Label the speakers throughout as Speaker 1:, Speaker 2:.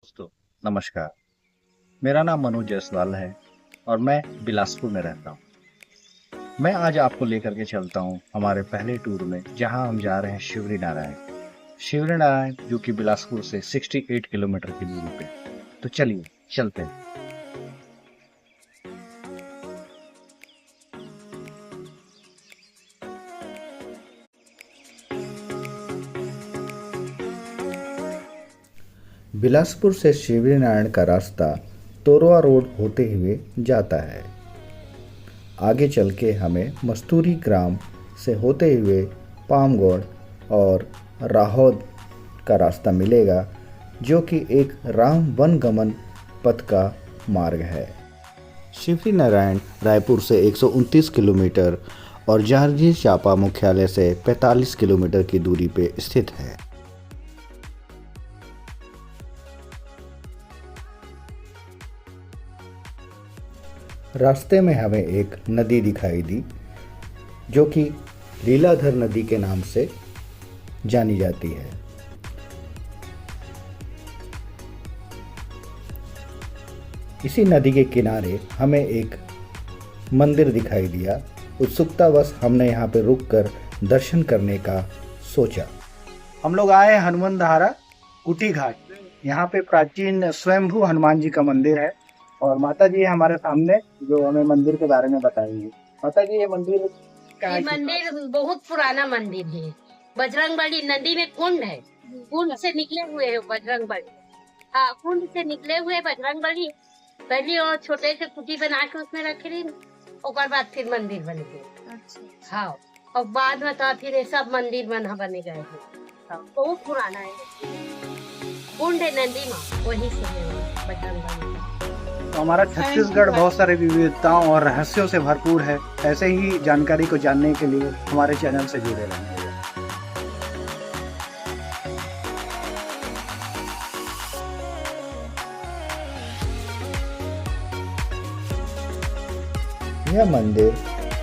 Speaker 1: दोस्तों, नमस्कार। मेरा नाम मनोज जायसवाल है और मैं बिलासपुर में रहता हूँ। मैं आज आपको लेकर के चलता हूँ हमारे पहले टूर में, जहाँ हम जा रहे हैं शिवरी नारायण। शिवरी नारायण जो कि बिलासपुर से 68 किलोमीटर की दूरी पे। तो चलिए चलते हैं।
Speaker 2: बिलासपुर से शिवरी नारायण का रास्ता तोरवा रोड होते हुए जाता है। आगे चल के हमें मस्तूरी ग्राम से होते हुए पामगौड़ और राहौद का रास्ता मिलेगा, जो कि एक राम वनगमन पथ का मार्ग है। शिवरी नारायण रायपुर से 129 किलोमीटर और जांजगीर चांपा मुख्यालय से 45 किलोमीटर की दूरी पे स्थित है। रास्ते में हमें एक नदी दिखाई दी, जो कि लीलाधर नदी के नाम से जानी जाती है। इसी नदी के किनारे हमें एक मंदिर दिखाई दिया। उत्सुकतावश हमने यहाँ पे रुककर दर्शन करने का सोचा।
Speaker 3: हम लोग आए हैं हनुमान धारा कुटी घाट। यहाँ पे प्राचीन स्वयंभू हनुमान जी का मंदिर है और माता जी है हमारे सामने, जो हमें मंदिर के बारे में बताएंगे। माता जी, ये मंदिर
Speaker 4: ये मंदिर बहुत पुराना मंदिर है। बजरंगबली नदी में कुंड है, कुंड से निकले हुए है बजरंगबली। हाँ, कुंड से निकले हुए बजरंगबली पहले और छोटे से कुटी बना के उसमें रखे रही, और बाद फिर मंदिर बन गए। अच्छा। हाँ, और बाद में तो फिर सब मंदिर बने गए हैं। हाँ, बहुत पुराना है कुंड है नदी में, वही से है बजरंगबली।
Speaker 3: तो हमारा छत्तीसगढ़ बहुत सारे विविधताओं और रहस्यों से भरपूर है। ऐसे ही जानकारी को जानने के लिए हमारे चैनल से जुड़े रहें।
Speaker 2: यह मंदिर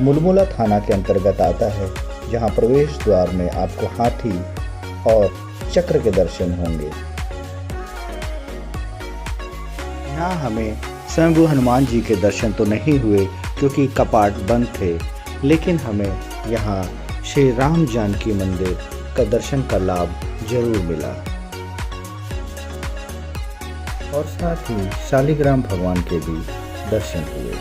Speaker 2: मुलमुला थाना के अंतर्गत आता है, जहां प्रवेश द्वार में आपको हाथी और चक्र के दर्शन होंगे। यहाँ हमें स्वयंभू हनुमान जी के दर्शन तो नहीं हुए क्योंकि कपाट बंद थे, लेकिन हमें यहाँ श्री राम जानकी मंदिर का दर्शन का लाभ जरूर मिला और साथ ही शालिग्राम भगवान के भी दर्शन हुए।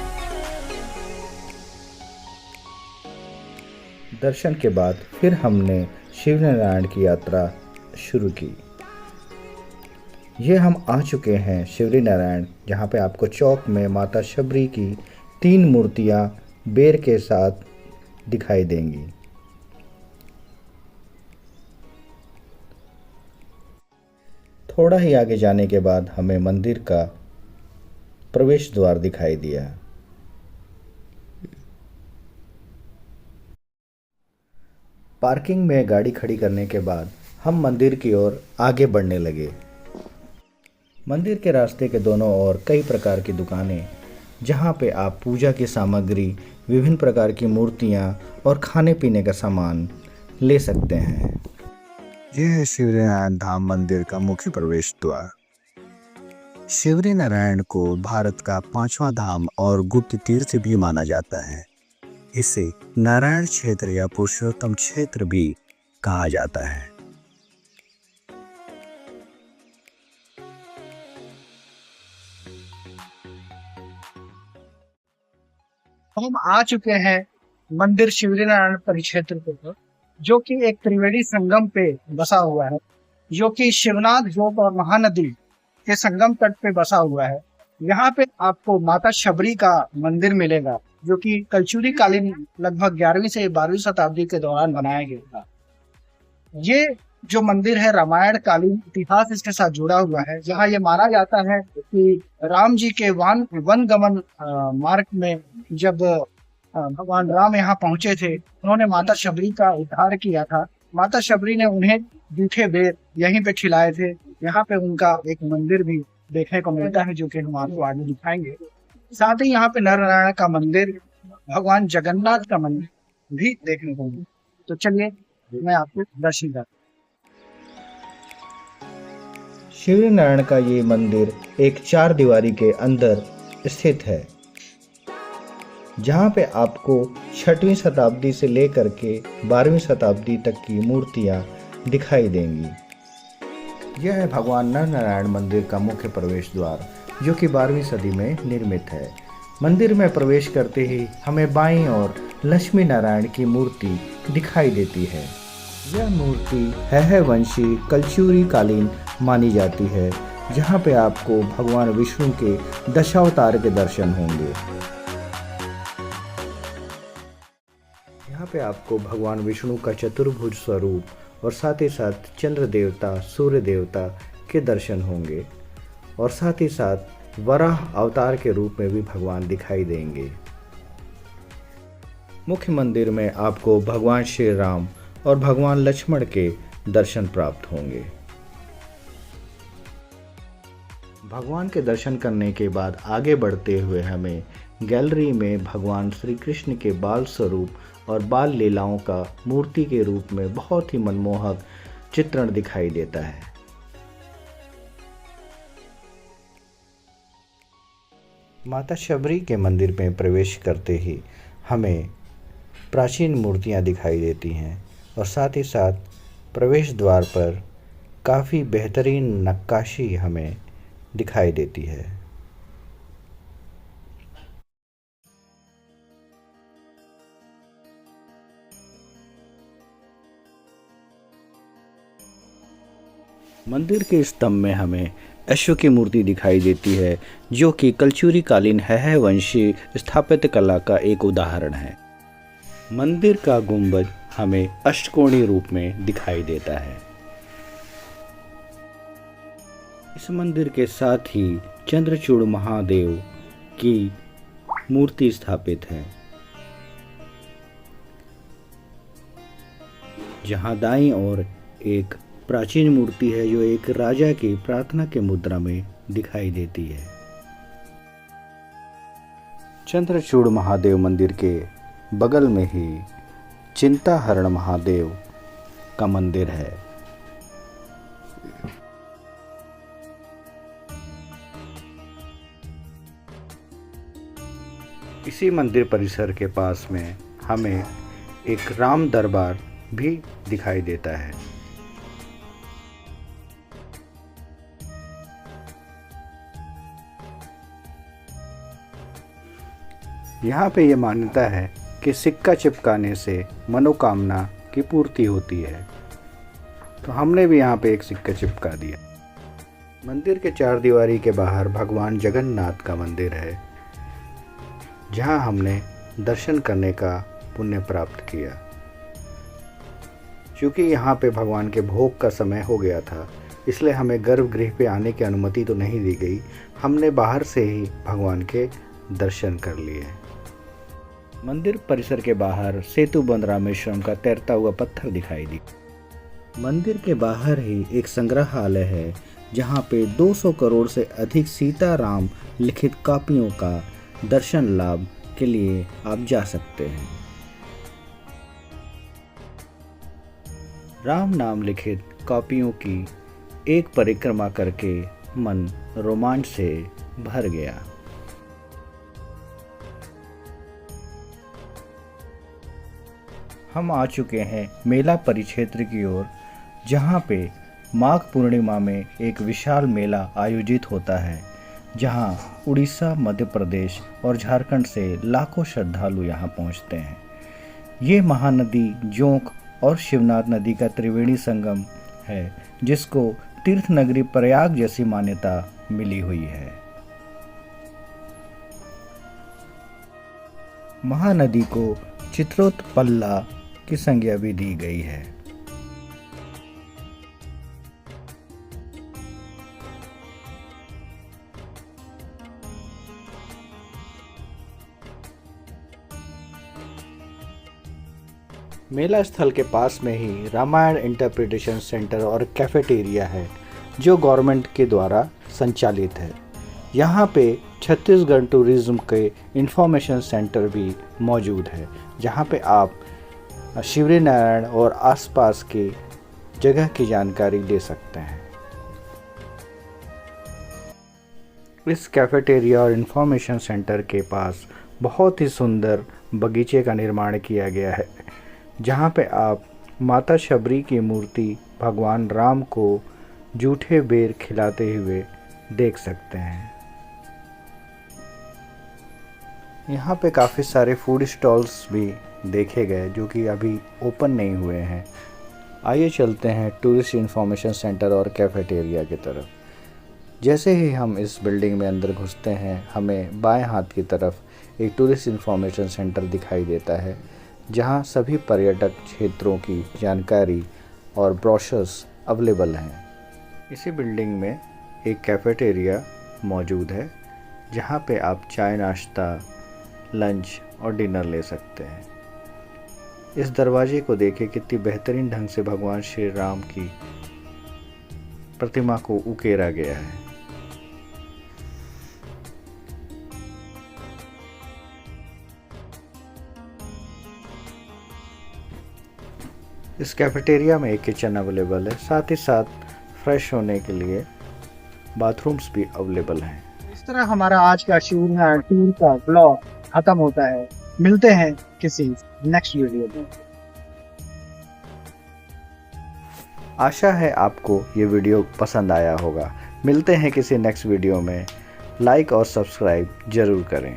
Speaker 2: दर्शन के बाद फिर हमने शिवरी नारायण की यात्रा शुरू की। ये हम आ चुके हैं शिवरी नारायण, जहाँ पे आपको चौक में माता शबरी की 3 मूर्तियाँ बेर के साथ दिखाई देंगी। थोड़ा ही आगे जाने के बाद हमें मंदिर का प्रवेश द्वार दिखाई दिया। पार्किंग में गाड़ी खड़ी करने के बाद हम मंदिर की ओर आगे बढ़ने लगे। मंदिर के रास्ते के दोनों ओर कई प्रकार की दुकानें, जहां पे आप पूजा की सामग्री, विभिन्न प्रकार की मूर्तियां और खाने पीने का सामान ले सकते हैं।
Speaker 5: यह है शिवरी नारायण धाम मंदिर का मुख्य प्रवेश द्वार। शिवरी नारायण को भारत का 5वां धाम और गुप्त तीर्थ भी माना जाता है। इसे नारायण क्षेत्र या पुरुषोत्तम क्षेत्र भी कहा जाता है।
Speaker 3: हम आ चुके हैं मंदिर शिवरी नारायण परिक्षेत्र पे, जो कि एक त्रिवेणी संगम पे बसा हुआ है, जो कि शिवनाथ जोत और महानदी के संगम तट पे बसा हुआ है। यहाँ पे आपको माता शबरी का मंदिर मिलेगा, जो कि कलचुरी कालीन लगभग 11वीं से 12वीं शताब्दी के दौरान बनाया गया था। ये जो मंदिर है रामायण कालीन इतिहास इसके साथ जुड़ा हुआ है, जहाँ ये माना जाता है कि राम जी के वन गमन मार्ग में जब भगवान राम यहाँ पहुंचे थे, उन्होंने माता शबरी का उद्धार किया था। माता शबरी ने उन्हें जूठे बेर यहीं पे खिलाए थे। यहाँ पे उनका एक मंदिर भी देखने को मिलता है, जो कि हम आपको आगे दिखाएंगे। साथ ही यहाँ पे नर नारायण का मंदिर, भगवान जगन्नाथ का मंदिर भी देखने को मिलता। तो चलिए मैं आपको दर्शन करता हूं।
Speaker 2: शिवरी नारायण का ये मंदिर एक 4 दीवारी के अंदर स्थित है, जहाँ पे आपको 6वीं शताब्दी से लेकर के 12वीं शताब्दी तक की मूर्तियाँ दिखाई देंगी। यह है भगवान नर नारायण मंदिर का मुख्य प्रवेश द्वार, जो कि 12वीं सदी में निर्मित है। मंदिर में प्रवेश करते ही हमें बाईं ओर लक्ष्मी नारायण की मूर्ति दिखाई देती है। यह मूर्ति है वंशी कलचुरी कालीन मानी जाती है, जहाँ पे आपको भगवान विष्णु के दशावतार के दर्शन होंगे। यहाँ पे आपको भगवान विष्णु का चतुर्भुज स्वरूप और साथ ही साथ चंद्र देवता, सूर्य देवता के दर्शन होंगे और साथ ही साथ वराह अवतार के रूप में भी भगवान दिखाई देंगे। मुख्य मंदिर में आपको भगवान श्री राम और भगवान लक्ष्मण के दर्शन प्राप्त होंगे। भगवान के दर्शन करने के बाद आगे बढ़ते हुए हमें गैलरी में भगवान श्री कृष्ण के बाल स्वरूप और बाल लीलाओं का मूर्ति के रूप में बहुत ही मनमोहक चित्रण दिखाई देता है। माता शबरी के मंदिर में प्रवेश करते ही हमें प्राचीन मूर्तियां दिखाई देती हैं और साथ ही साथ प्रवेश द्वार पर काफ़ी बेहतरीन नक्काशी हमें दिखाई देती है। मंदिर के स्तंभ में हमें अश्व की मूर्ति दिखाई देती है, जो कि कलचुरी कालीन है वंशी स्थापत्य कला का एक उदाहरण है। मंदिर का गुंबद हमें अष्टकोणीय रूप में दिखाई देता है। इस मंदिर के साथ ही चंद्रचूड़ महादेव की मूर्ति स्थापित है, जहां दाईं ओर एक प्राचीन मूर्ति है जो एक राजा की प्रार्थना के मुद्रा में दिखाई देती है। चंद्रचूड़ महादेव मंदिर के बगल में ही चिंताहरण महादेव का मंदिर है। इसी मंदिर परिसर के पास में हमें एक राम दरबार भी दिखाई देता है। यहाँ पे ये मान्यता है कि सिक्का चिपकाने से मनोकामना की पूर्ति होती है, तो हमने भी यहाँ पे एक सिक्का चिपका दिया। मंदिर के 4 दीवारी के बाहर भगवान जगन्नाथ का मंदिर है, जहाँ हमने दर्शन करने का पुण्य प्राप्त किया। क्योंकि यहाँ पे भगवान के भोग का समय हो गया था, इसलिए हमें गर्भगृह पे आने की अनुमति तो नहीं दी गई। हमने बाहर से ही भगवान के दर्शन कर लिए। मंदिर परिसर के बाहर सेतु बंद रामेश्वरम का तैरता हुआ पत्थर दिखाई दी। मंदिर के बाहर ही एक संग्रहालय है, जहाँ पे 200 करोड़ से अधिक सीताराम लिखित कापियों का दर्शन लाभ के लिए आप जा सकते हैं। राम नाम लिखित कापियों की एक परिक्रमा करके मन रोमांच से भर गया। हम आ चुके हैं मेला परिक्षेत्र की ओर, जहाँ पे माघ पूर्णिमा में एक विशाल मेला आयोजित होता है, जहाँ उड़ीसा, मध्य प्रदेश और झारखंड से लाखों श्रद्धालु यहाँ पहुँचते हैं। ये महानदी जोंक और शिवनाथ नदी का त्रिवेणी संगम है, जिसको तीर्थ नगरी प्रयाग जैसी मान्यता मिली हुई है। महानदी को चित्रोत्पल्ला की संज्ञा भी दी गई है। मेला स्थल के पास में ही रामायण इंटरप्रिटेशन सेंटर और कैफेटेरिया है, जो गवर्नमेंट के द्वारा संचालित है। यहाँ पे छत्तीसगढ़ टूरिज्म के इंफॉर्मेशन सेंटर भी मौजूद है, जहाँ पे आप शिवरी नारायण और आसपास की जगह की जानकारी ले सकते हैं। इस कैफेटेरिया और इंफॉर्मेशन सेंटर के पास बहुत ही सुंदर बगीचे का निर्माण किया गया है, जहाँ पे आप माता शबरी की मूर्ति भगवान राम को जूठे बेर खिलाते हुए देख सकते हैं। यहाँ पे काफ़ी सारे फूड स्टॉल्स भी देखे गए जो कि अभी ओपन नहीं हुए हैं। आइए चलते हैं टूरिस्ट इंफॉर्मेशन सेंटर और कैफेटेरिया की तरफ। जैसे ही हम इस बिल्डिंग में अंदर घुसते हैं, हमें बाएं हाथ की तरफ एक टूरिस्ट इंफॉर्मेशन सेंटर दिखाई देता है, जहां सभी पर्यटक क्षेत्रों की जानकारी और ब्रोशर्स अवेलेबल हैं। इसी बिल्डिंग में एक कैफेटेरिया मौजूद है, जहां पे आप चाय, नाश्ता, लंच और डिनर ले सकते हैं। इस दरवाजे को देखें, कितनी बेहतरीन ढंग से भगवान श्री राम की प्रतिमा को उकेरा गया है। इस कैफेटेरिया में एक किचन अवेलेबल है, साथ ही साथ फ्रेश होने के लिए बाथरूम्स भी अवेलेबल हैं।
Speaker 3: इस तरह हमारा आज का शिवरीनारायण टूर का ब्लॉग खत्म होता है। मिलते हैं किसी नेक्स्ट वीडियो में।
Speaker 2: आशा है आपको ये वीडियो पसंद आया होगा। मिलते हैं किसी नेक्स्ट वीडियो में। लाइक और सब्सक्राइब ज़रूर करें।